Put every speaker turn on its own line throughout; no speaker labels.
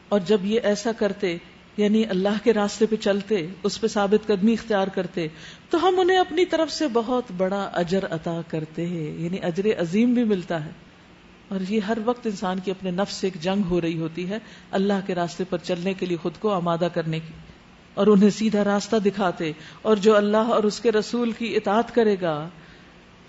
اور جب یہ ایسا کرتے یعنی اللہ کے راستے پہ چلتے، اس پہ ثابت قدمی اختیار کرتے، تو ہم انہیں اپنی طرف سے بہت بڑا اجر عطا کرتے ہیں، یعنی اجر عظیم بھی ملتا ہے. اور یہ ہر وقت انسان کی اپنے نفس سے ایک جنگ ہو رہی ہوتی ہے اللہ کے راستے پر چلنے کے لیے خود کو آمادہ کرنے کی، اور انہیں سیدھا راستہ دکھاتے. اور جو اللہ اور اس کے رسول کی اطاعت کرے گا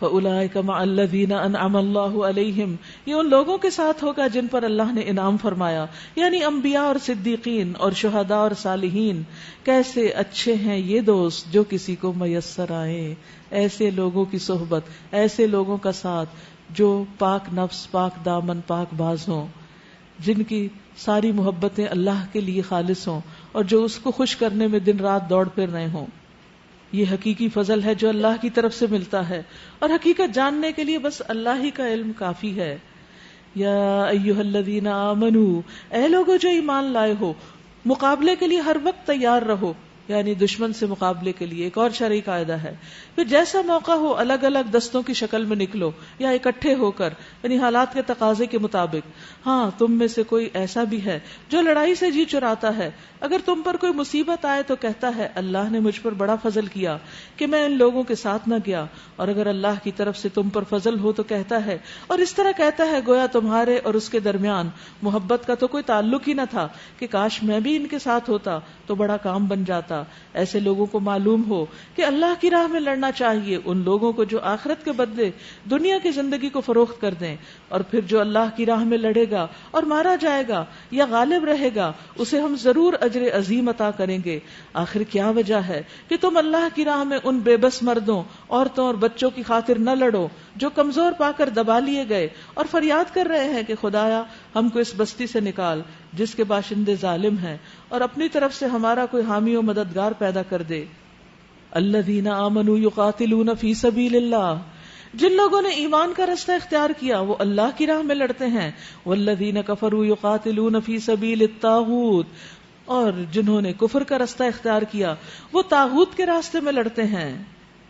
فَأُولَٰئِكَ مَعَ الَّذِينَ أَنْعَمَ اللَّهُ عَلَيْهِمْ، یہ ان لوگوں کے ساتھ ہوگا جن پر اللہ نے انعام فرمایا، یعنی انبیاء اور صدیقین اور شہداء اور صالحین. کیسے اچھے ہیں یہ دوست جو کسی کو میسر آئے. ایسے لوگوں کی صحبت، ایسے لوگوں کا ساتھ جو پاک نفس، پاک دامن، پاک باز ہوں، جن کی ساری محبتیں اللہ کے لیے خالص ہوں اور جو اس کو خوش کرنے میں دن رات دوڑ پھر رہے ہوں. یہ حقیقی فضل ہے جو اللہ کی طرف سے ملتا ہے، اور حقیقت جاننے کے لیے بس اللہ ہی کا علم کافی ہے. یا ایھا الذین آمنو، اے لوگو جو ایمان لائے ہو، مقابلے کے لیے ہر وقت تیار رہو، یعنی دشمن سے مقابلے کے لیے. ایک اور شرعی قاعدہ ہے، پھر جیسا موقع ہو الگ الگ دستوں کی شکل میں نکلو یا اکٹھے ہو کر، یعنی حالات کے تقاضے کے مطابق. ہاں تم میں سے کوئی ایسا بھی ہے جو لڑائی سے جی چراتا ہے، اگر تم پر کوئی مصیبت آئے تو کہتا ہے اللہ نے مجھ پر بڑا فضل کیا کہ میں ان لوگوں کے ساتھ نہ گیا، اور اگر اللہ کی طرف سے تم پر فضل ہو تو کہتا ہے، اور اس طرح کہتا ہے گویا تمہارے اور اس کے درمیان محبت کا تو کوئی تعلق ہی نہ تھا کہ کاش میں بھی ان کے ساتھ ہوتا تو بڑا کام بن جاتا. ایسے لوگوں کو معلوم ہو کہ اللہ کی راہ میں لڑنا چاہیے ان لوگوں کو جو آخرت کے بدلے دنیا کی زندگی کو فروخت کر دیں، اور پھر جو اللہ کی راہ میں لڑے گا اور مارا جائے گا یا غالب رہے گا اسے ہم ضرور اجر عظیم عطا کریں گے. آخر کیا وجہ ہے کہ تم اللہ کی راہ میں ان بے بس مردوں، عورتوں اور بچوں کی خاطر نہ لڑو جو کمزور پا کر دبا لیے گئے اور فریاد کر رہے ہیں کہ خدایا ہم کو اس بستی سے نکال جس کے باشندے ظالم ہیں، اور اپنی طرف سے ہمارا کوئی حامی و مددگار پیدا کر دے. الذین آمنوا یقاتلون فی سبیل اللہ، جن لوگوں نے ایمان کا رستہ اختیار کیا وہ اللہ کی راہ میں لڑتے ہیں. والذین کفروا یقاتلون فی سبیل الطاغوت، اور جنہوں نے کفر کا رستہ اختیار کیا وہ طاغوت کے راستے میں لڑتے ہیں،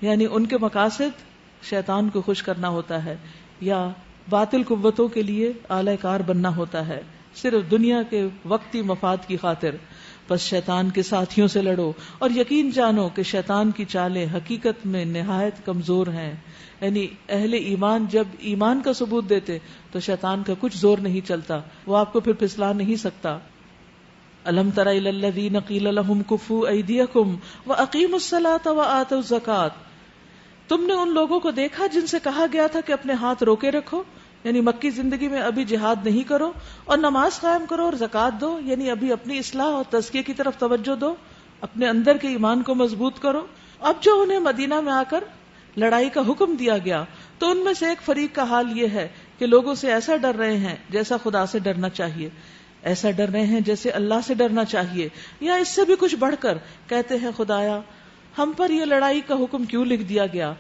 یعنی ان کے مقاصد شیطان کو خوش کرنا ہوتا ہے یا باطل قوتوں کے لیے اعلی کار بننا ہوتا ہے، صرف دنیا کے وقتی مفاد کی خاطر. بس شیطان کے ساتھیوں سے لڑو اور یقین جانو کہ شیطان کی چالیں حقیقت میں نہایت کمزور ہیں. یعنی اہل ایمان جب ایمان کا ثبوت دیتے تو شیطان کا کچھ زور نہیں چلتا، وہ آپ کو پھر پھسلا نہیں سکتا. الم تر الی الذین قیل لهم کفوا ایدیکم واقیموا الصلاۃ وآتوا الزکاۃ، تم نے ان لوگوں کو دیکھا جن سے کہا گیا تھا کہ اپنے ہاتھ روکے رکھو، یعنی مکی زندگی میں ابھی جہاد نہیں کرو، اور نماز قائم کرو اور زکوٰۃ دو، یعنی ابھی اپنی اصلاح اور تزکیے کی طرف توجہ دو، اپنے اندر کے ایمان کو مضبوط کرو. اب جو انہیں مدینہ میں آ کر لڑائی کا حکم دیا گیا تو ان میں سے ایک فریق کا حال یہ ہے کہ لوگوں سے ایسا ڈر رہے ہیں جیسا خدا سے ڈرنا چاہیے، ایسا ڈر رہے ہیں جیسے اللہ سے ڈرنا چاہیے، یا اس سے بھی کچھ بڑھ کر کہتے ہیں خدایا ہم پر یہ لڑائی کا حکم کیوں لکھ دیا گیا،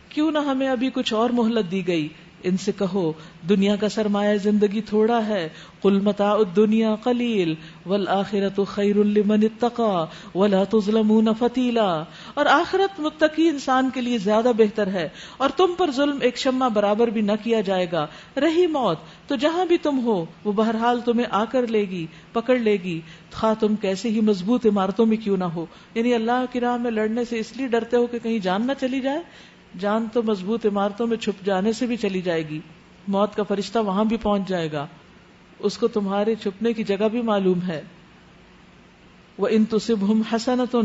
کیوں نہ ہمیں ابھی کچھ اور مہلت دی گئی. ان سے کہو دنیا کا سرمایہ زندگی تھوڑا ہے، قل متاع الدنیا قلیل والآخرۃ خیر لمن اتقى ولا تظلمون فتیلا، اور آخرت متقی انسان کے لیے زیادہ بہتر ہے، اور تم پر ظلم ایک شمع برابر بھی نہ کیا جائے گا. رہی موت تو جہاں بھی تم ہو وہ بہرحال تمہیں آ کر لے گی، پکڑ لے گی، خواہ تم کیسے ہی مضبوط عمارتوں میں کیوں نہ ہو. یعنی اللہ کی راہ میں لڑنے سے اس لیے ڈرتے ہو کہ کہیں جان نہ چلی جائے. جان تو مضبوط عمارتوں میں چھپ جانے سے بھی چلی جائے گی، موت کا فرشتہ وہاں بھی پہنچ جائے گا، اس کو تمہارے چھپنے کی جگہ بھی معلوم ہے. وَإِن تُصِبْهُمْ حَسَنَةٌ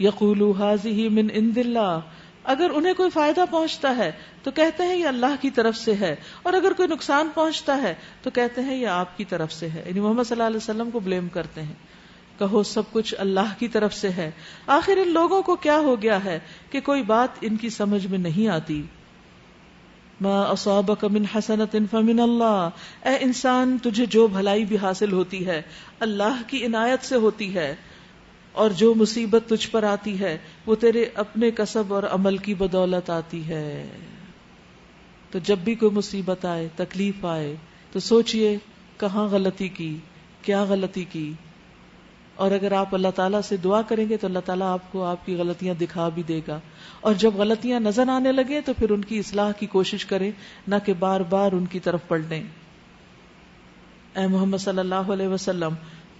يَقُولُوا هَٰذِهِ مِنْ عِندِ اللَّهِ، اگر انہیں کوئی فائدہ پہنچتا ہے تو کہتے ہیں یہ اللہ کی طرف سے ہے، اور اگر کوئی نقصان پہنچتا ہے تو کہتے ہیں یہ آپ کی طرف سے ہے. یعنی محمد صلی اللہ علیہ وسلم کو بلیم کرتے ہیں. کہو سب کچھ اللہ کی طرف سے ہے. آخر ان لوگوں کو کیا ہو گیا ہے کہ کوئی بات ان کی سمجھ میں نہیں آتی. ما اصابک من حسنۃ فمن اللہ، اے انسان تجھے جو بھلائی بھی حاصل ہوتی ہے اللہ کی عنایت سے ہوتی ہے، اور جو مصیبت تجھ پر آتی ہے وہ تیرے اپنے کسب اور عمل کی بدولت آتی ہے. تو جب بھی کوئی مصیبت آئے، تکلیف آئے، تو سوچئے کہاں غلطی کی، کیا غلطی کی، اور اگر آپ اللہ تعالیٰ سے دعا کریں گے تو اللہ تعالیٰ آپ کو آپ کی غلطیاں دکھا بھی دے گا. اور جب غلطیاں نظر آنے لگے تو پھر ان کی اصلاح کی کوشش کریں، نہ کہ بار بار ان کی طرف پلٹیں. اے محمد صلی اللہ علیہ وسلم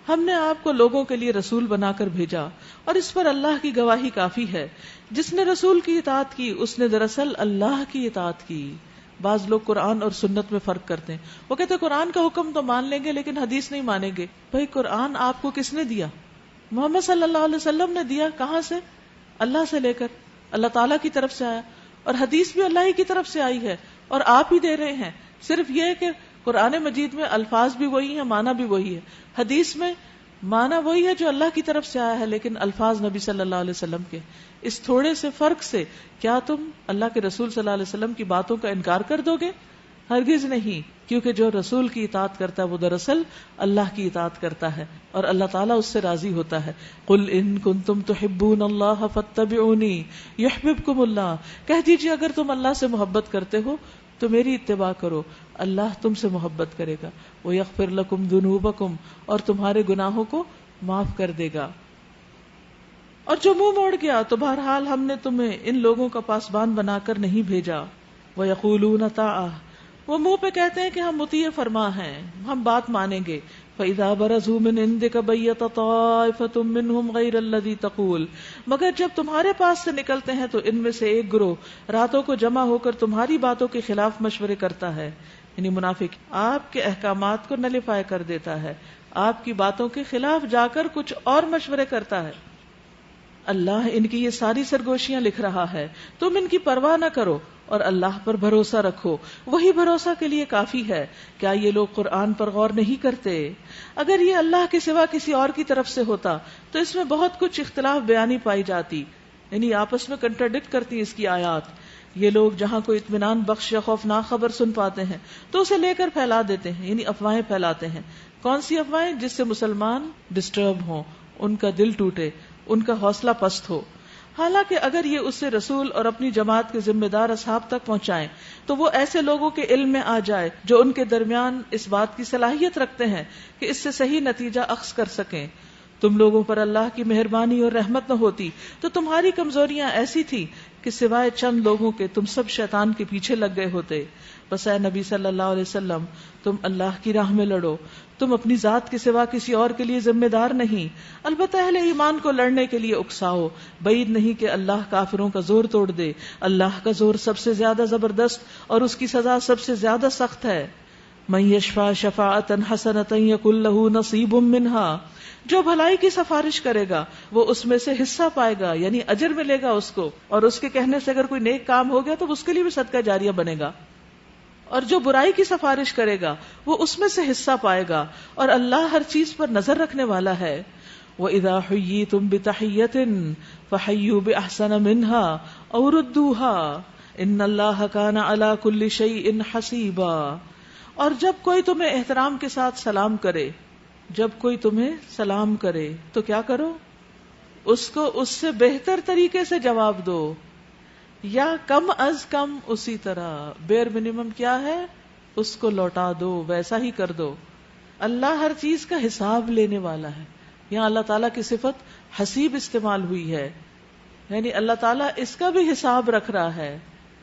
ہم نے آپ کو لوگوں کے لیے رسول بنا کر بھیجا اور اس پر اللہ کی گواہی کافی ہے. جس نے رسول کی اطاعت کی اس نے دراصل اللہ کی اطاعت کی. بعض لوگ قرآن اور سنت میں فرق کرتے ہیں. وہ کہتے ہیں قرآن کا حکم تو مان لیں گے لیکن حدیث نہیں مانیں گے. بھائی قرآن آپ کو کس نے دیا؟ محمد صلی اللہ علیہ وسلم نے دیا. کہاں سے؟ اللہ سے لے کر. اللہ تعالیٰ کی طرف سے آیا. اور حدیث بھی اللہ ہی کی طرف سے آئی ہے اور آپ ہی دے رہے ہیں. صرف یہ کہ قرآن مجید میں الفاظ بھی وہی ہیں، معنی بھی وہی ہے. حدیث میں معنی وہی ہے جو اللہ کی طرف سے آیا ہے لیکن الفاظ نبی صلی اللہ علیہ وسلم کے. اس تھوڑے سے فرق سے کیا تم اللہ کے رسول صلی اللہ علیہ وسلم کی باتوں کا انکار کر دو گے؟ ہرگز نہیں، کیونکہ جو رسول کی اطاعت کرتا ہے وہ دراصل اللہ کی اطاعت کرتا ہے اور اللہ تعالیٰ اس سے راضی ہوتا ہے. قل ان کنتم تحبون اللہ فاتبعونی یحببکم اللہ. کہہ دیجیے اگر تم اللہ سے محبت کرتے ہو تو میری اتباع کرو، اللہ تم سے محبت کرے گا. وَيَغْفِرْ لَكُمْ ذُنُوبَكُمْ اور تمہارے گناہوں کو معاف کر دے گا. اور جو منہ موڑ گیا تو بہرحال ہم نے تمہیں ان لوگوں کا پاسبان بنا کر نہیں بھیجا. وَيَقُولُونَ طَاعَةٌ وہ منہ پہ کہتے ہیں کہ ہم مطیع فرما ہیں، ہم بات مانیں گے. فَإِذَا بَرَزُوا مِنْ عِنْدِكَ بَيَّتَ طَائِفَةٌ مِّنْهُمْ غَيْرَ الَّذِي تَقُولُ مگر جب تمہارے پاس سے نکلتے ہیں تو ان میں سے ایک گروہ راتوں کو جمع ہو کر تمہاری باتوں کے خلاف مشورے کرتا ہے. یعنی منافق آپ کے احکامات کو نلیفائی کر دیتا ہے، آپ کی باتوں کے خلاف جا کر کچھ اور مشورے کرتا ہے. اللہ ان کی یہ ساری سرگوشیاں لکھ رہا ہے، تم ان کی پرواہ نہ کرو اور اللہ پر بھروسہ رکھو، وہی بھروسہ کے لیے کافی ہے. کیا یہ لوگ قرآن پر غور نہیں کرتے؟ اگر یہ اللہ کے سوا کسی اور کی طرف سے ہوتا تو اس میں بہت کچھ اختلاف بیانی پائی جاتی، یعنی آپس میں کنٹراڈکٹ کرتی اس کی آیات. یہ لوگ جہاں کوئی اطمینان بخش یا خوفناک خبر سن پاتے ہیں تو اسے لے کر پھیلا دیتے ہیں، یعنی افواہیں پھیلاتے ہیں. کون سی افواہیں؟ جس سے مسلمان ڈسٹرب ہوں، ان کا دل ٹوٹے، ان کا حوصلہ پست ہو. حالانکہ اگر یہ اسے رسول اور اپنی جماعت کے ذمہ دار اصحاب تک پہنچائیں تو وہ ایسے لوگوں کے علم میں آ جائے جو ان کے درمیان اس بات کی صلاحیت رکھتے ہیں کہ اس سے صحیح نتیجہ اخذ کر سکیں. تم لوگوں پر اللہ کی مہربانی اور رحمت نہ ہوتی تو تمہاری کمزوریاں ایسی تھی کہ سوائے چند لوگوں کے تم سب شیطان کے پیچھے لگ گئے ہوتے. بس اے نبی صلی اللہ علیہ وسلم تم اللہ کی راہ میں لڑو، تم اپنی ذات کے سوا کسی اور کے لیے ذمہ دار نہیں. البتہ اہل ایمان کو لڑنے کے لیے اکساؤ، بعید نہیں کہ اللہ کافروں کا زور توڑ دے. اللہ کا زور سب سے زیادہ زبردست اور اس کی سزا سب سے زیادہ سخت ہے. من یشفع شفاعۃ حسنۃ یکن لہ نصیب منہا جو بھلائی کی سفارش کرے گا وہ اس میں سے حصہ پائے گا، یعنی اجر ملے گا اس کو، اور اس کے کہنے سے اگر کوئی نیک کام ہو گیا تو اس کے لیے بھی صدقہ جاریہ بنے گا. اور جو برائی کی سفارش کرے گا وہ اس میں سے حصہ پائے گا، اور اللہ ہر چیز پر نظر رکھنے والا ہے. وَإِذَا حُيِّيتُم بِتَحِيَّةٍ فَحَيُّوا بِأَحْسَنَ مِنْهَا أَوْ رُدُّوهَا إِنَّ اللَّهَ كَانَ عَلَى كُلِّ شَيْءٍ حَسِيبًا. اور جب کوئی تمہیں احترام کے ساتھ سلام کرے، جب کوئی تمہیں سلام کرے تو کیا کرو؟ اس کو اس سے بہتر طریقے سے جواب دو، یا کم از کم اسی طرح، بیر منیمم کیا ہے اس کو لوٹا دو، ویسا ہی کر دو. اللہ ہر چیز کا حساب لینے والا ہے. یہاں اللہ تعالیٰ کی صفت حسیب استعمال ہوئی ہے، یعنی اللہ تعالیٰ اس کا بھی حساب رکھ رہا ہے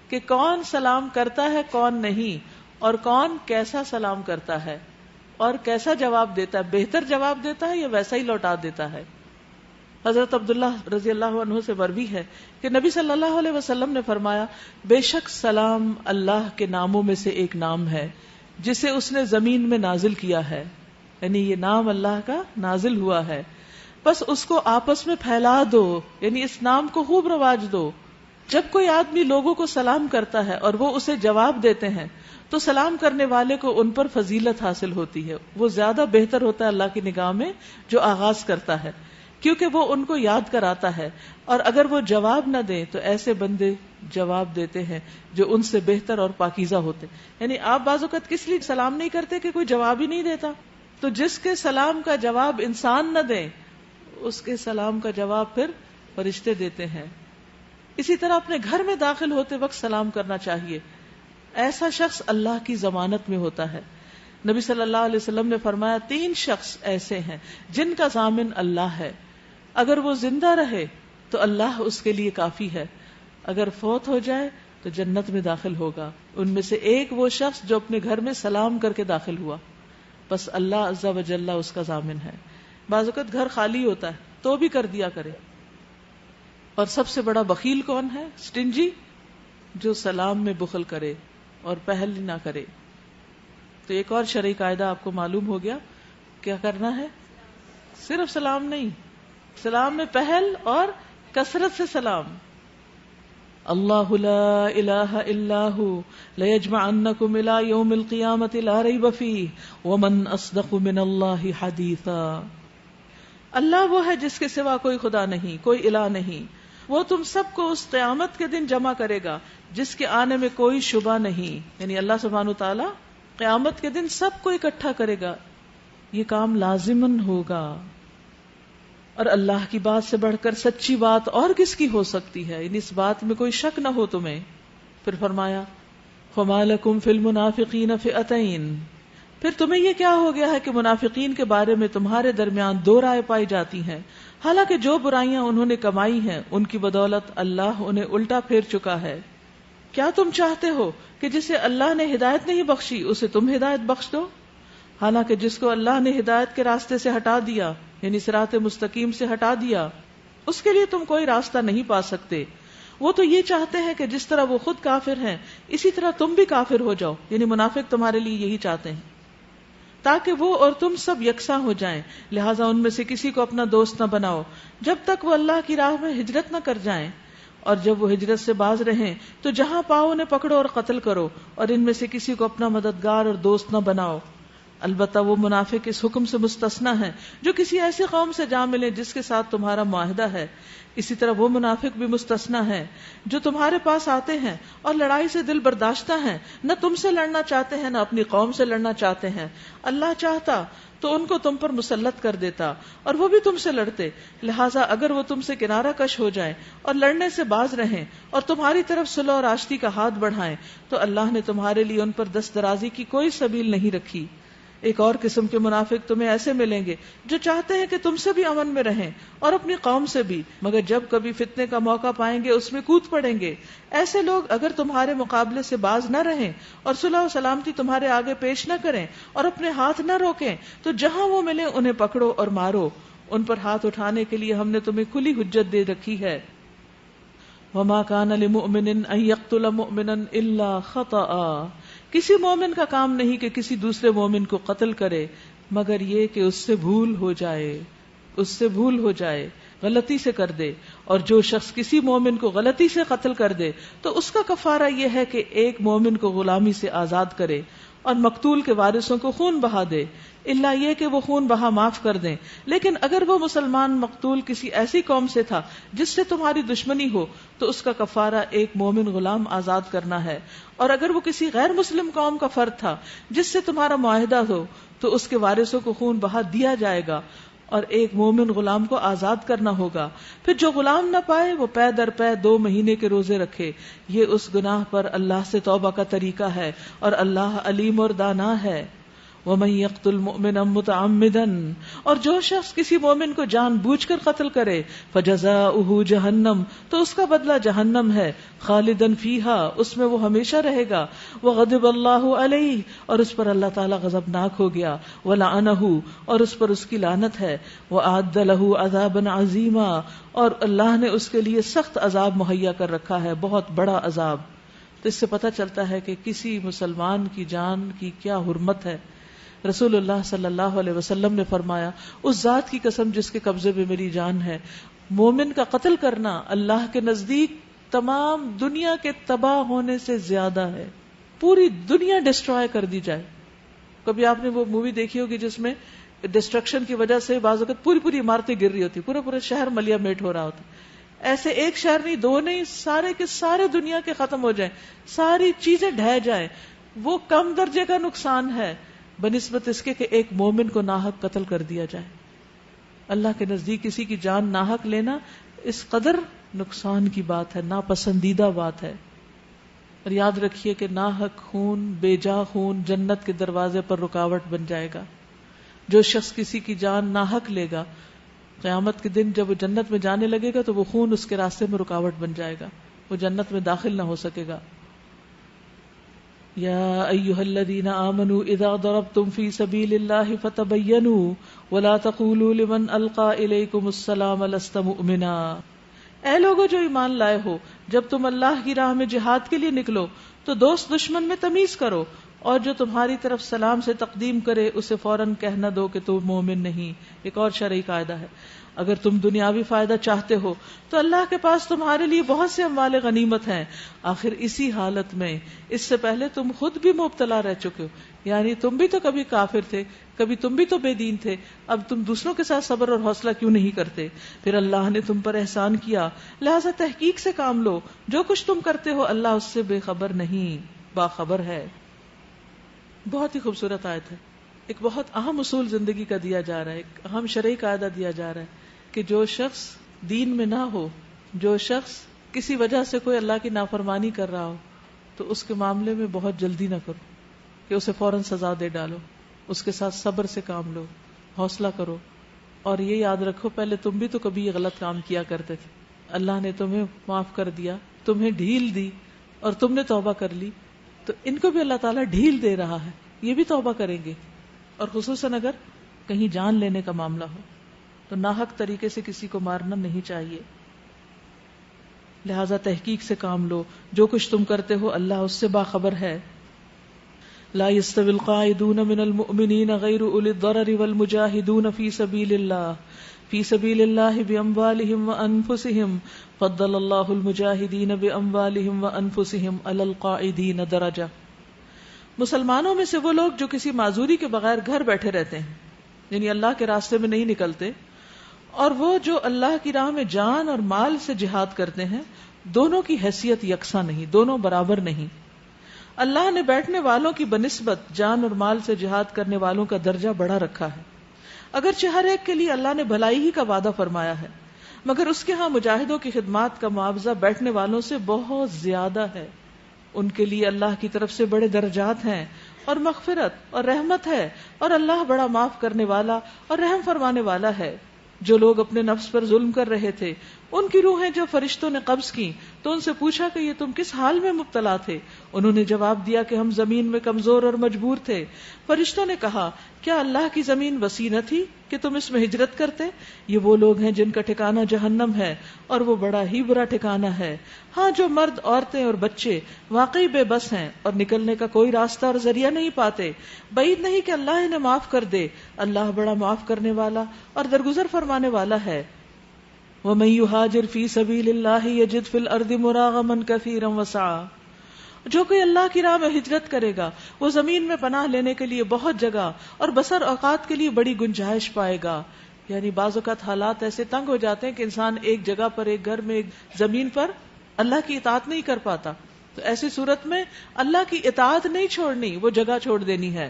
کہ کون سلام کرتا ہے کون نہیں، اور کون کیسا سلام کرتا ہے اور کیسا جواب دیتا ہے، بہتر جواب دیتا ہے یا ویسا ہی لوٹا دیتا ہے. حضرت عبداللہ رضی اللہ عنہ سے مروی ہے کہ نبی صلی اللہ علیہ وسلم نے فرمایا، بے شک سلام اللہ کے ناموں میں سے ایک نام ہے جسے اس نے زمین میں نازل کیا ہے، یعنی یہ نام اللہ کا نازل ہوا ہے، بس اس کو آپس میں پھیلا دو، یعنی اس نام کو خوب رواج دو. جب کوئی آدمی لوگوں کو سلام کرتا ہے اور وہ اسے جواب دیتے ہیں تو سلام کرنے والے کو ان پر فضیلت حاصل ہوتی ہے، وہ زیادہ بہتر ہوتا ہے اللہ کی نگاہ میں جو آغاز کرتا ہے، کیونکہ وہ ان کو یاد کراتا ہے. اور اگر وہ جواب نہ دیں تو ایسے بندے جواب دیتے ہیں جو ان سے بہتر اور پاکیزہ ہوتے. یعنی آپ بعض اوقات کس لیے سلام نہیں کرتے کہ کوئی جواب ہی نہیں دیتا، تو جس کے سلام کا جواب انسان نہ دیں اس کے سلام کا جواب پھر فرشتے دیتے ہیں. اسی طرح اپنے گھر میں داخل ہوتے وقت سلام کرنا چاہیے. ایسا شخص اللہ کی ضمانت میں ہوتا ہے. نبی صلی اللہ علیہ وسلم نے فرمایا 3 شخص ایسے ہیں جن کا ضامن اللہ ہے، اگر وہ زندہ رہے تو اللہ اس کے لیے کافی ہے، اگر فوت ہو جائے تو جنت میں داخل ہوگا. ان میں سے ایک وہ شخص جو اپنے گھر میں سلام کر کے داخل ہوا، بس اللہ عز و جل اس کا ضامن ہے. بعض اوقات گھر خالی ہوتا ہے تو بھی کر دیا کرے. اور سب سے بڑا بخیل کون ہے؟ سٹنجی، جو سلام میں بخل کرے اور پہل نہ کرے. تو ایک اور شرعی قاعدہ آپ کو معلوم ہو گیا. کیا کرنا ہے؟ صرف سلام نہیں، سلام میں پہل اور کثرت سے سلام. اللہ لا الہ الا ہو لیجمعنکم الی یوم القیامۃ لا ریب فیہ ومن اصدق من اللہ حدیثا. اللہ وہ ہے جس کے سوا کوئی خدا نہیں، کوئی الہ نہیں. وہ تم سب کو اس قیامت کے دن جمع کرے گا جس کے آنے میں کوئی شبہ نہیں. یعنی اللہ سبحانہ وتعالی قیامت کے دن سب کو اکٹھا کرے گا. یہ کام لازماً ہوگا. اور اللہ کی بات سے بڑھ کر سچی بات اور کس کی ہو سکتی ہے؟ یعنی اس بات میں کوئی شک نہ ہو تمہیں. پھر فرمایا فَمَا لَكُمْ فِي الْمُنَافِقِينَ فِئَتَيْنِ. پھر تمہیں یہ کیا ہو گیا ہے کہ منافقین کے بارے میں تمہارے درمیان دو رائے پائی جاتی ہیں، حالانکہ جو برائیاں انہوں نے کمائی ہیں ان کی بدولت اللہ انہیں الٹا پھیر چکا ہے. کیا تم چاہتے ہو کہ جسے اللہ نے ہدایت نہیں بخشی اسے تم ہدایت بخش دو، حالانکہ جس کو اللہ نے ہدایت کے راستے سے ہٹا دیا، یعنی صراط مستقیم سے ہٹا دیا، اس کے لیے تم کوئی راستہ نہیں پا سکتے. وہ تو یہ چاہتے ہیں کہ جس طرح وہ خود کافر ہیں اسی طرح تم بھی کافر ہو جاؤ. یعنی منافق تمہارے لیے یہی چاہتے ہیں تاکہ وہ اور تم سب یکساں ہو جائیں. لہٰذا ان میں سے کسی کو اپنا دوست نہ بناؤ جب تک وہ اللہ کی راہ میں ہجرت نہ کر جائیں، اور جب وہ ہجرت سے باز رہیں تو جہاں پاؤ انہیں پکڑو اور قتل کرو، اور ان میں سے کسی کو اپنا مددگار اور دوست نہ بناؤ. البتہ وہ منافق اس حکم سے مستثنی ہیں جو کسی ایسی قوم سے جا ملے جس کے ساتھ تمہارا معاہدہ ہے. اسی طرح وہ منافق بھی مستثنی ہیں جو تمہارے پاس آتے ہیں اور لڑائی سے دل برداشتہ ہیں، نہ تم سے لڑنا چاہتے ہیں نہ اپنی قوم سے لڑنا چاہتے ہیں. اللہ چاہتا تو ان کو تم پر مسلط کر دیتا اور وہ بھی تم سے لڑتے. لہٰذا اگر وہ تم سے کنارہ کش ہو جائیں اور لڑنے سے باز رہیں اور تمہاری طرف صلح اور آشتی کا ہاتھ بڑھائیں تو اللہ نے تمہارے لیے ان پر دست درازی کی کوئی سبیل نہیں رکھی. ایک اور قسم کے منافق تمہیں ایسے ملیں گے جو چاہتے ہیں کہ تم سے بھی امن میں رہیں اور اپنی قوم سے بھی، مگر جب کبھی فتنے کا موقع پائیں گے اس میں کود پڑیں گے. ایسے لوگ اگر تمہارے مقابلے سے باز نہ رہیں اور صلح و سلامتی تمہارے آگے پیش نہ کریں اور اپنے ہاتھ نہ روکیں تو جہاں وہ ملیں انہیں پکڑو اور مارو. ان پر ہاتھ اٹھانے کے لیے ہم نے تمہیں کھلی حجت دے رکھی ہے. وما كان لمؤمن ان يقتل مؤمنا الا خطأ. کسی مومن کا کام نہیں کہ کسی دوسرے مومن کو قتل کرے مگر یہ کہ اس سے بھول ہو جائے، غلطی سے کر دے. اور جو شخص کسی مومن کو غلطی سے قتل کر دے تو اس کا کفارہ یہ ہے کہ ایک مومن کو غلامی سے آزاد کرے اور مقتول کے وارثوں کو خون بہا دے، الا یہ کہ وہ خون بہا معاف کر دیں. لیکن اگر وہ مسلمان مقتول کسی ایسی قوم سے تھا جس سے تمہاری دشمنی ہو تو اس کا کفارہ ایک مومن غلام آزاد کرنا ہے. اور اگر وہ کسی غیر مسلم قوم کا فرد تھا جس سے تمہارا معاہدہ ہو تو اس کے وارثوں کو خون بہا دیا جائے گا اور ایک مومن غلام کو آزاد کرنا ہوگا. پھر جو غلام نہ پائے وہ پے در پے 2 مہینے کے روزے رکھے. یہ اس گناہ پر اللہ سے توبہ کا طریقہ ہے اور اللہ علیم اور دانا ہے. وَمَن يَقْتُلْ مُؤْمِنًا مُتَعَمِّدًا. اور جو شخص کسی مومن کو جان بوجھ کر قتل کرے فَجَزَاؤُهُ جَهَنَّمُ. تو اس کا بدلہ جہنم ہے، خالداً فیہا، اس میں وہ ہمیشہ رہے گا. وَغَضِبَ اللَّهُ عَلَيْهِ. اور اس پر اللہ تعالیٰ غضبناک ہو گیا. وَلَعَنَهُ. اور اس پر اس کی لعنت ہے. وَأَعَدَّ لَهُ عَذَابًا عَظِيمًا. اور اللہ نے اس کے لیے سخت عذاب مہیا کر رکھا ہے، بہت بڑا عذاب. تو اس سے پتہ چلتا ہے کہ کسی مسلمان کی جان کی کیا حرمت ہے. رسول اللہ صلی اللہ علیہ وسلم نے فرمایا، اس ذات کی قسم جس کے قبضے میں میری جان ہے، مومن کا قتل کرنا اللہ کے نزدیک تمام دنیا کے تباہ ہونے سے زیادہ ہے. پوری دنیا ڈسٹرائے کر دی جائے. کبھی آپ نے وہ مووی دیکھی ہوگی جس میں ڈسٹرکشن کی وجہ سے بعض وقت پوری عمارتیں گر رہی ہوتی، پورا شہر ملیا میٹ ہو رہا ہوتا. ایسے ایک شہر نہیں، 2 نہیں، سارے کے سارے دنیا کے ختم ہو جائیں، ساری چیزیں ڈھہ جائیں. وہ کم درجے کا نقصان ہے بنسبت اس کے کہ ایک مومن کو ناحق قتل کر دیا جائے. اللہ کے نزدیک کسی کی جان ناحق لینا اس قدر نقصان کی بات ہے، ناپسندیدہ بات ہے. اور یاد رکھیے کہ ناحق خون، بے جا خون جنت کے دروازے پر رکاوٹ بن جائے گا. جو شخص کسی کی جان ناحق لے گا قیامت کے دن جب وہ جنت میں جانے لگے گا تو وہ خون اس کے راستے میں رکاوٹ بن جائے گا، وہ جنت میں داخل نہ ہو سکے گا. یا ایھا الذین آمنوا اذا ضربتم فی سبیل اللہ فتبینوا ولا تقولوا لمن القی الیکم السلام لست مؤمنا. اے لوگو جو ایمان لائے ہو، جب تم اللہ کی راہ میں جہاد کے لیے نکلو تو دوست دشمن میں تمیز کرو، اور جو تمہاری طرف سلام سے تقدیم کرے اسے فوراً کہہ نہ دو کہ تم مومن نہیں. ایک اور شرعی قاعدہ ہے، اگر تم دنیاوی فائدہ چاہتے ہو تو اللہ کے پاس تمہارے لیے بہت سے اموال غنیمت ہیں. آخر اسی حالت میں اس سے پہلے تم خود بھی مبتلا رہ چکے ہو، یعنی تم بھی تو کبھی کافر تھے، کبھی تم بھی تو بے دین تھے، اب تم دوسروں کے ساتھ صبر اور حوصلہ کیوں نہیں کرتے؟ پھر اللہ نے تم پر احسان کیا، لہذا تحقیق سے کام لو، جو کچھ تم کرتے ہو اللہ اس سے بے خبر نہیں، باخبر ہے. بہت ہی خوبصورت آیت ہے. ایک بہت اہم اصول زندگی کا دیا جا رہا ہے، ایک اہم شرعی قاعدہ دیا جا رہا ہے کہ جو شخص دین میں نہ ہو، جو شخص کسی وجہ سے کوئی اللہ کی نافرمانی کر رہا ہو، تو اس کے معاملے میں بہت جلدی نہ کرو کہ اسے فوراً سزا دے ڈالو. اس کے ساتھ صبر سے کام لو، حوصلہ کرو، اور یہ یاد رکھو پہلے تم بھی تو کبھی یہ غلط کام کیا کرتے تھے، اللہ نے تمہیں معاف کر دیا، تمہیں ڈھیل دی اور تم نے توبہ کر لی، تو ان کو بھی اللہ تعالیٰ ڈھیل دے رہا ہے، یہ بھی توبہ کریں گے. اور خصوصاً اگر کہیں جان لینے کا معاملہ ہو تو ناحق طریقے سے کسی کو مارنا نہیں چاہیے. لہذا تحقیق سے کام لو، جو کچھ تم کرتے ہو اللہ اس سے باخبر ہے. لا يستوي القاعدون من المؤمنين غير اولي الضرر والمجاهدون في سبيل الله باموالهم وانفسهم فضل الله المجاهدين باموالهم وانفسهم على القاعدين درجة. مسلمانوں میں سے وہ لوگ جو کسی معذوری کے بغیر گھر بیٹھے رہتے ہیں، یعنی اللہ کے راستے میں نہیں نکلتے، اور وہ جو اللہ کی راہ میں جان اور مال سے جہاد کرتے ہیں، دونوں کی حیثیت یکساں نہیں، دونوں برابر نہیں. اللہ نے بیٹھنے والوں کی بنسبت جان اور مال سے جہاد کرنے والوں کا درجہ بڑا رکھا ہے. اگرچہ ہر ایک کے لیے اللہ نے بھلائی ہی کا وعدہ فرمایا ہے، مگر اس کے ہاں مجاہدوں کی خدمات کا معاوضہ بیٹھنے والوں سے بہت زیادہ ہے. ان کے لیے اللہ کی طرف سے بڑے درجات ہیں اور مغفرت اور رحمت ہے، اور اللہ بڑا معاف کرنے والا اور رحم فرمانے والا ہے. جو لوگ اپنے نفس پر ظلم کر رہے تھے ان کی روحیں جو فرشتوں نے قبض کی تو ان سے پوچھا کہ یہ تم کس حال میں مبتلا تھے؟ انہوں نے جواب دیا کہ ہم زمین میں کمزور اور مجبور تھے. فرشتوں نے کہا کیا اللہ کی زمین وسیع نہ تھی کہ تم اس میں ہجرت کرتے؟ یہ وہ لوگ ہیں جن کا ٹھکانہ جہنم ہے اور وہ بڑا ہی برا ٹھکانہ ہے. ہاں جو مرد، عورتیں اور بچے واقعی بے بس ہیں اور نکلنے کا کوئی راستہ اور ذریعہ نہیں پاتے، بعید نہیں کہ اللہ انہیں معاف کر دے. اللہ بڑا معاف کرنے والا اور درگزر فرمانے والا ہے. وَمَن يُهَاجِرْ فِي سَبِيلِ اللَّهِ يَجِدْ فِي الْأَرْضِ مُرَاغَمًا كَثِيرًا وَسَعًا. جو کوئی اللہ کی راہ میں ہجرت کرے گا وہ زمین میں پناہ لینے کے لیے بہت جگہ اور بسر اوقات کے لیے بڑی گنجائش پائے گا. یعنی بعض اوقات حالات ایسے تنگ ہو جاتے ہیں کہ انسان ایک جگہ پر، ایک گھر میں، ایک زمین پر اللہ کی اطاعت نہیں کر پاتا، تو ایسی صورت میں اللہ کی اطاعت نہیں چھوڑنی، وہ جگہ چھوڑ دینی ہے.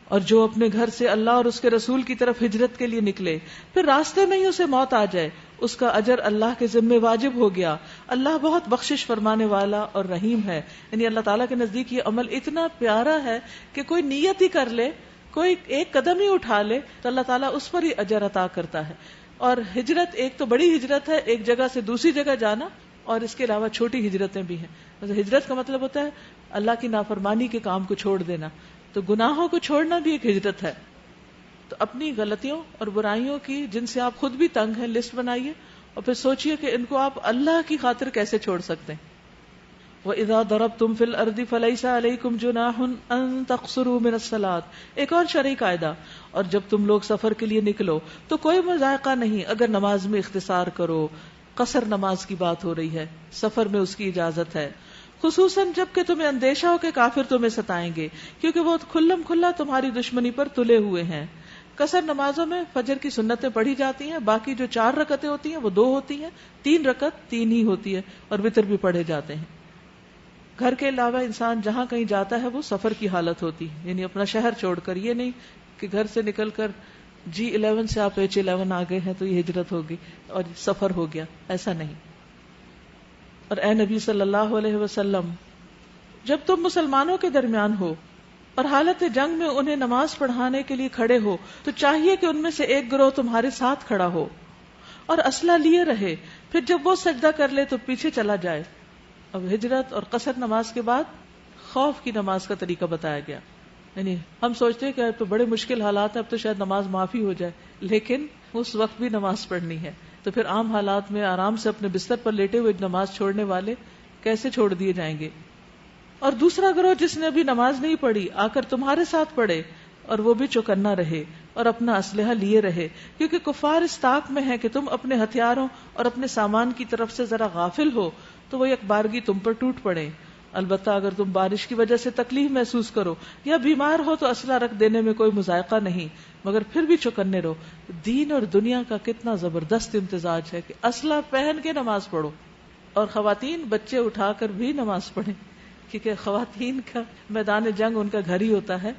اور جو اپنے گھر سے اللہ اور اس کے رسول کی طرف ہجرت کے لیے نکلے پھر راستے میں ہی اسے موت آ جائے، اس کا اجر اللہ کے ذمہ واجب ہو گیا. اللہ بہت بخشش فرمانے والا اور رحیم ہے. یعنی اللہ تعالیٰ کے نزدیک یہ عمل اتنا پیارا ہے کہ کوئی نیت ہی کر لے، کوئی ایک قدم ہی اٹھا لے تو اللہ تعالیٰ اس پر ہی اجر عطا کرتا ہے. اور ہجرت ایک تو بڑی ہجرت ہے، ایک جگہ سے دوسری جگہ جانا، اور اس کے علاوہ چھوٹی ہجرتیں بھی ہیں. ہجرت کا مطلب ہوتا ہے اللہ کی نافرمانی کے کام کو چھوڑ دینا، تو گناہوں کو چھوڑنا بھی ایک ہجرت ہے. تو اپنی غلطیوں اور برائیوں کی جن سے آپ خود بھی تنگ ہیں لسٹ بنائیے، اور پھر سوچئے کہ ان کو آپ اللہ کی خاطر کیسے چھوڑ سکتے ہیں. وَإِذَا ضَرَبْتُمْ فِي الْأَرْضِ فَلَيْسَ عَلَيْكُمْ جُنَاحٌ أَن تَقْصُرُوا مِنَ الصَّلَاةِ. ایک اور شرعی قاعدہ، اور جب تم لوگ سفر کے لیے نکلو تو کوئی مضائقہ نہیں اگر نماز میں اختصار کرو. قصر نماز کی بات ہو رہی ہے، سفر میں اس کی اجازت ہے، خصوصاً جب کہ تمہیں اندیشہ ہو کہ کافر تمہیں ستائیں گے، کیونکہ وہ کھلم کھلا تمہاری دشمنی پر تلے ہوئے ہیں. قصر نمازوں میں فجر کی سنتیں پڑھی جاتی ہیں، باقی جو 4 رکعتیں ہوتی ہیں وہ 2 ہوتی ہیں، 3 رکعت 3 ہی ہوتی ہے، اور وتر بھی پڑھے جاتے ہیں. گھر کے علاوہ انسان جہاں کہیں جاتا ہے وہ سفر کی حالت ہوتی ہے، یعنی اپنا شہر چھوڑ کر. یہ نہیں کہ گھر سے نکل کر G11 سے آپ H11 آ گئے ہیں تو یہ ہجرت ہوگی اور سفر ہو گیا، ایسا نہیں. اور اے نبی صلی اللہ علیہ وسلم، جب تم مسلمانوں کے درمیان ہو اور حالت جنگ میں انہیں نماز پڑھانے کے لیے کھڑے ہو تو چاہیے کہ ان میں سے ایک گروہ تمہارے ساتھ کھڑا ہو اور اسلحہ لیے رہے، پھر جب وہ سجدہ کر لے تو پیچھے چلا جائے. اب ہجرت اور قصر نماز کے بعد خوف کی نماز کا طریقہ بتایا گیا. یعنی ہم سوچتے ہیں کہ اب تو بڑے مشکل حالات ہیں، اب تو شاید نماز معافی ہو جائے، لیکن اس وقت بھی نماز پڑھنی ہے. تو پھر عام حالات میں آرام سے اپنے بستر پر لیٹے ہوئے نماز چھوڑنے والے کیسے چھوڑ دیے جائیں گے؟ اور دوسرا گروہ جس نے ابھی نماز نہیں پڑھی آ کر تمہارے ساتھ پڑھے اور وہ بھی چوکنا رہے اور اپنا اسلحہ لیے رہے، کیونکہ کفار اس طاق میں ہے کہ تم اپنے ہتھیاروں اور اپنے سامان کی طرف سے ذرا غافل ہو تو وہ یک بارگی تم پر ٹوٹ پڑے. البتہ اگر تم بارش کی وجہ سے تکلیف محسوس کرو یا بیمار ہو تو اسلحہ رکھ دینے میں کوئی مذائقہ نہیں، مگر پھر بھی چوکنے رہو. دین اور دنیا کا کتنا زبردست امتزاج ہے کہ اسلحہ پہن کے نماز پڑھو، اور خواتین بچے اٹھا کر بھی نماز پڑھیں، کیونکہ خواتین کا میدان جنگ ان کا گھر ہی ہوتا ہے،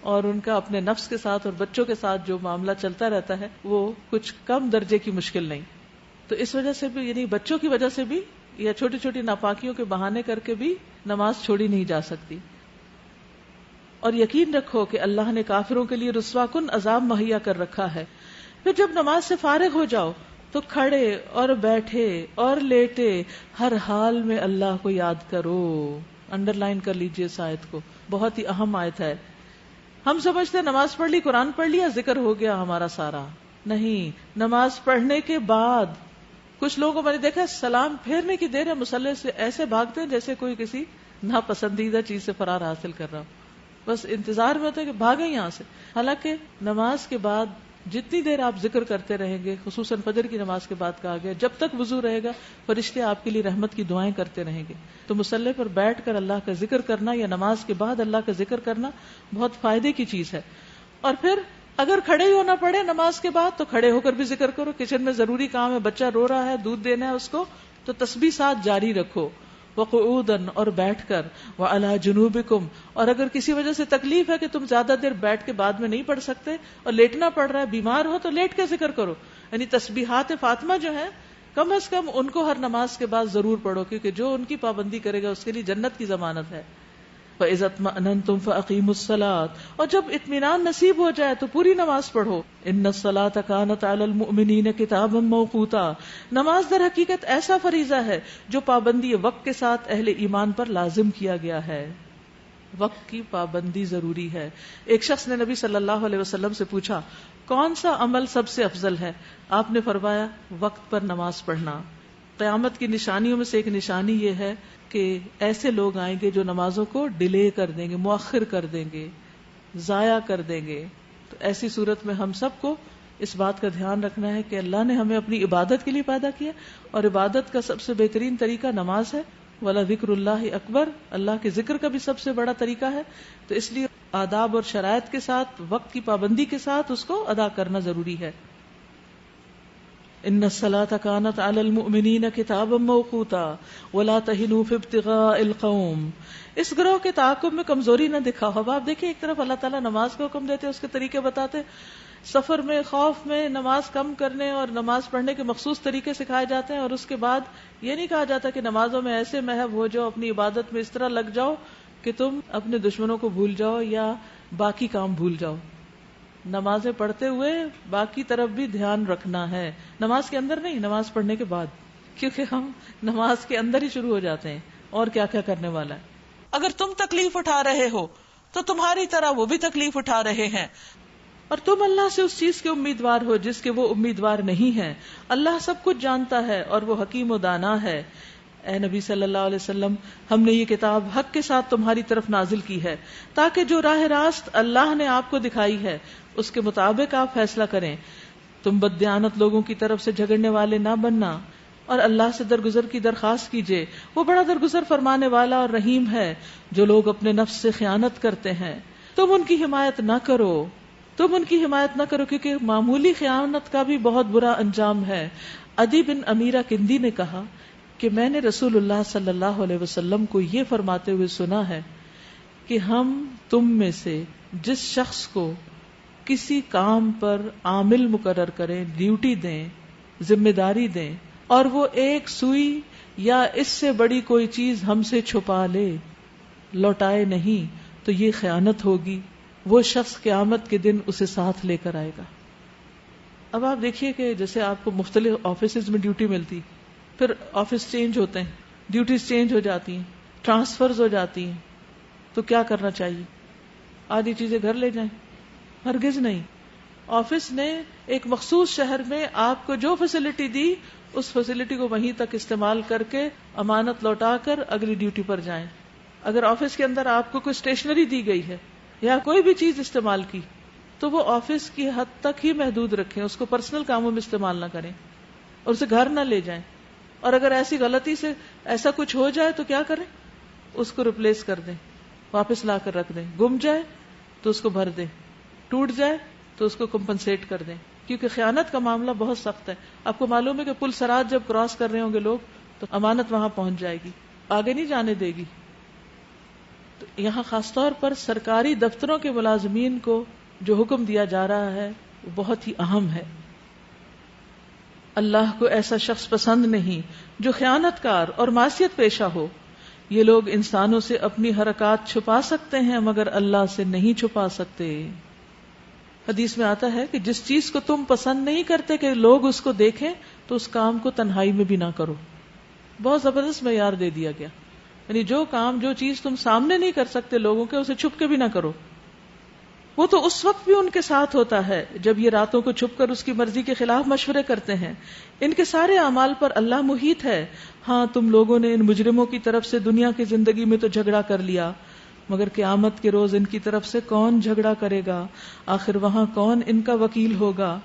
اور ان کا اپنے نفس کے ساتھ اور بچوں کے ساتھ جو معاملہ چلتا رہتا ہے وہ کچھ کم درجے کی مشکل نہیں. تو اس وجہ سے بھی، یعنی بچوں کی وجہ سے بھی یا چھوٹی چھوٹی ناپاکیوں کے بہانے کر کے بھی نماز چھوڑی نہیں جا سکتی. اور یقین رکھو کہ اللہ نے کافروں کے لیے رسوا کن عذاب مہیا کر رکھا ہے. پھر جب نماز سے فارغ ہو جاؤ تو کھڑے اور بیٹھے اور لیٹے ہر حال میں اللہ کو یاد کرو. انڈر لائن کر لیجئے اس آیت کو، بہت ہی اہم آیت ہے. ہم سمجھتے ہیں نماز پڑھ لی، قرآن پڑھ لیا، ذکر ہو گیا ہمارا سارا. نہیں، نماز پڑھنے کے بعد کچھ لوگوں کو میں نے دیکھا سلام پھیرنے کی دیر ہے مصلی سے ایسے بھاگتے ہیں جیسے کوئی کسی ناپسندیدہ چیز سے فرار حاصل کر رہا ہو، بس انتظار میں ہوتا ہے کہ بھاگیں یہاں سے. حالانکہ نماز کے بعد جتنی دیر آپ ذکر کرتے رہیں گے، خصوصاً فجر کی نماز کے بعد کہا گیا جب تک وضو رہے گا فرشتے آپ کے لیے رحمت کی دعائیں کرتے رہیں گے. تو مصلی پر بیٹھ کر اللہ کا ذکر کرنا یا نماز کے بعد اللہ کا ذکر کرنا بہت فائدے کی چیز ہے. اور پھر اگر کھڑے ہی ہونا پڑے نماز کے بعد تو کھڑے ہو کر بھی ذکر کرو. کچن میں ضروری کام ہے، بچہ رو رہا ہے، دودھ دینا ہے اس کو، تو تسبیح ساتھ جاری رکھو. وقعودن، اور بیٹھ کر، وعلی جنوبکم، اور اگر کسی وجہ سے تکلیف ہے کہ تم زیادہ دیر بیٹھ کے بعد میں نہیں پڑھ سکتے اور لیٹنا پڑ رہا ہے، بیمار ہو تو لیٹ کے ذکر کرو. یعنی تسبیحات فاطمہ جو ہے کم از کم ان کو ہر نماز کے بعد ضرور پڑھو، کیونکہ جو ان کی پابندی کرے گا اس کے لیے جنت کی ضمانت ہے. فَإِذَا اطْمَأْنَنْتُمْ فَأَقِيمُوا الصَّلَاةَ، اور جب اطمینان نصیب ہو جائے تو پوری نماز پڑھو. إِنَّ الصَّلَاةَ كَانَتْ عَلَى الْمُؤْمِنِينَ كِتَابًا مَوْقُوتًا، نماز در حقیقت ایسا فریضہ ہے جو پابندی وقت کے ساتھ اہل ایمان پر لازم کیا گیا ہے. وقت کی پابندی ضروری ہے. ایک شخص نے نبی صلی اللہ علیہ وسلم سے پوچھا کون سا عمل سب سے افضل ہے؟ آپ نے فرمایا وقت پر نماز پڑھنا. قیامت کی نشانیوں میں سے ایک نشانی یہ ہے کہ ایسے لوگ آئیں گے جو نمازوں کو ڈیلے کر دیں گے، مؤخر کر دیں گے، ضائع کر دیں گے. تو ایسی صورت میں ہم سب کو اس بات کا دھیان رکھنا ہے کہ اللہ نے ہمیں اپنی عبادت کے لیے پیدا کیا، اور عبادت کا سب سے بہترین طریقہ نماز ہے. وَلَا ذِكْرُ اللَّهِ أَكْبَرُ، اللہ کے ذکر کا بھی سب سے بڑا طریقہ ہے. تو اس لیے آداب اور شرائط کے ساتھ، وقت کی پابندی کے ساتھ اس کو ادا کرنا ضروری ہے. ان الصلاة كانت على المؤمنين كتابا موقوتا ولا تهنوا في ابتغاء القوم. اس گروہ کے تعاقب میں کمزوری نہ دکھاؤ. اب آپ دیکھیں ایک طرف اللہ تعالیٰ نماز کا حکم دیتے، اس کے طریقے بتاتے، سفر میں، خوف میں نماز کم کرنے اور نماز پڑھنے کے مخصوص طریقے سکھائے جاتے ہیں. اور اس کے بعد یہ نہیں کہا جاتا کہ نمازوں میں ایسے محو ہو جاؤ، اپنی عبادت میں اس طرح لگ جاؤ کہ تم اپنے دشمنوں کو بھول جاؤ یا باقی کام بھول جاؤ. نمازیں پڑھتے ہوئے باقی طرف بھی دھیان رکھنا ہے، نماز کے اندر نہیں، نماز پڑھنے کے بعد، کیونکہ ہم نماز کے اندر ہی شروع ہو جاتے ہیں اور کیا کیا کرنے والا ہے. اگر تم تکلیف اٹھا رہے ہو تو تمہاری طرح وہ بھی تکلیف اٹھا رہے ہیں، اور تم اللہ سے اس چیز کے امیدوار ہو جس کے وہ امیدوار نہیں ہیں. اللہ سب کچھ جانتا ہے اور وہ حکیم و دانا ہے. اے نبی صلی اللہ علیہ وسلم، ہم نے یہ کتاب حق کے ساتھ تمہاری طرف نازل کی ہے تاکہ جو راہ راست اللہ نے آپ کو دکھائی ہے اس کے مطابق آپ فیصلہ کریں. تم بددیانت لوگوں کی طرف سے جھگڑنے والے نہ بننا اور اللہ سے درگزر کی درخواست کیجیے، وہ بڑا درگزر فرمانے والا اور رحیم ہے. جو لوگ اپنے نفس سے خیانت کرتے ہیں تم ان کی حمایت نہ کرو، کیونکہ معمولی خیانت کا بھی بہت برا انجام ہے. عدی بن امیرہ کندی نے کہا کہ میں نے رسول اللہ صلی اللہ علیہ وسلم کو یہ فرماتے ہوئے سنا ہے کہ ہم تم میں سے جس شخص کو کسی کام پر عامل مقرر کریں، ڈیوٹی دیں، ذمہ داری دیں، اور وہ ایک سوئی یا اس سے بڑی کوئی چیز ہم سے چھپا لے، لوٹائے نہیں، تو یہ خیانت ہوگی. وہ شخص قیامت کے دن اسے ساتھ لے کر آئے گا. اب آپ دیکھیے کہ جیسے آپ کو مختلف آفیسز میں ڈیوٹی ملتی، پھر آفس چینج ہوتے ہیں، ڈیوٹیز چینج ہو جاتی ہیں، ٹرانسفرز ہو جاتی ہیں، تو کیا کرنا چاہیے؟ آدھی چیزیں گھر لے جائیں؟ ہرگز نہیں. آفس نے ایک مخصوص شہر میں آپ کو جو فیسلٹی دی اس فیسلٹی کو وہیں تک استعمال کر کے امانت لوٹا کر اگلی ڈیوٹی پر جائیں. اگر آفس کے اندر آپ کو کوئی اسٹیشنری دی گئی ہے یا کوئی بھی چیز استعمال کی تو وہ آفس کی حد تک ہی محدود رکھیں، اس کو پرسنل کاموں میں استعمال نہ کریں اور اسے گھر نہ لے جائیں. اور اگر ایسی غلطی سے ایسا کچھ ہو جائے تو کیا کریں؟ اس کو ریپلیس کر دیں، واپس لا کر رکھ دیں. گم جائے تو اس کو بھر دیں، ٹوٹ جائے تو اس کو کمپنسیٹ کر دیں. کیونکہ خیانت کا معاملہ بہت سخت ہے. آپ کو معلوم ہے کہ پل صراط جب کراس کر رہے ہوں گے لوگ تو امانت وہاں پہنچ جائے گی، آگے نہیں جانے دے گی. تو یہاں خاص طور پر سرکاری دفتروں کے ملازمین کو جو حکم دیا جا رہا ہے وہ بہت ہی اہم ہے. اللہ کو ایسا شخص پسند نہیں جو خیانت کار اور معصیت پیشہ ہو. یہ لوگ انسانوں سے اپنی حرکات چھپا سکتے ہیں مگر اللہ سے نہیں چھپا سکتے. حدیث میں آتا ہے کہ جس چیز کو تم پسند نہیں کرتے کہ لوگ اس کو دیکھیں تو اس کام کو تنہائی میں بھی نہ کرو. بہت زبردست معیار دے دیا گیا. یعنی جو کام جو چیز تم سامنے نہیں کر سکتے لوگوں کے اسے چھپ کے بھی نہ کرو. وہ تو اس وقت بھی ان کے ساتھ ہوتا ہے جب یہ راتوں کو چھپ کر اس کی مرضی کے خلاف مشورے کرتے ہیں. ان کے سارے اعمال پر اللہ محیط ہے. ہاں تم لوگوں نے ان مجرموں کی طرف سے دنیا کی زندگی میں تو جھگڑا کر لیا مگر قیامت کے روز ان کی طرف سے کون جھگڑا کرے گا؟ آخر وہاں کون ان کا وکیل ہوگا؟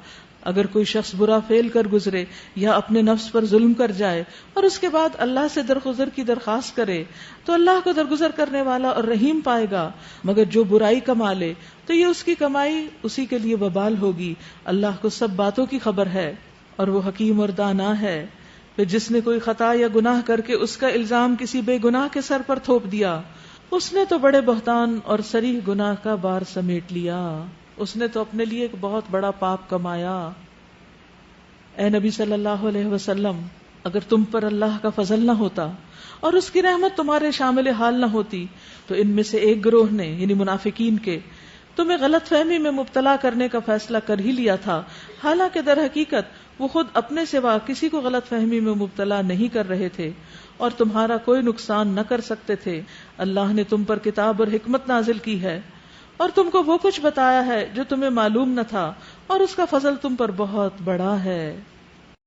اگر کوئی شخص برا فعل کر گزرے یا اپنے نفس پر ظلم کر جائے اور اس کے بعد اللہ سے درگزر کی درخواست کرے تو اللہ کو درگزر کرنے والا اور رحیم پائے گا. مگر جو برائی کما لے تو یہ اس کی کمائی اسی کے لیے وبال ہوگی. اللہ کو سب باتوں کی خبر ہے اور وہ حکیم اور دانا ہے. پھر جس نے کوئی خطا یا گناہ کر کے اس کا الزام کسی بے گناہ کے سر پر تھوپ دیا اس نے تو بڑے بہتان اور صریح گناہ کا بار سمیٹ لیا. اس نے تو اپنے لیے ایک بہت بڑا پاپ کمایا. اے نبی صلی اللہ علیہ وسلم، اگر تم پر اللہ کا فضل نہ ہوتا اور اس کی رحمت تمہارے شامل حال نہ ہوتی تو ان میں سے ایک گروہ نے یعنی منافقین کے تمہیں غلط فہمی میں مبتلا کرنے کا فیصلہ کر ہی لیا تھا. حالانکہ در حقیقت وہ خود اپنے سوا کسی کو غلط فہمی میں مبتلا نہیں کر رہے تھے اور تمہارا کوئی نقصان نہ کر سکتے تھے. اللہ نے تم پر کتاب اور حکمت نازل کی ہے اور تم کو وہ کچھ بتایا ہے جو تمہیں معلوم نہ تھا اور اس کا فضل تم پر بہت بڑا ہے.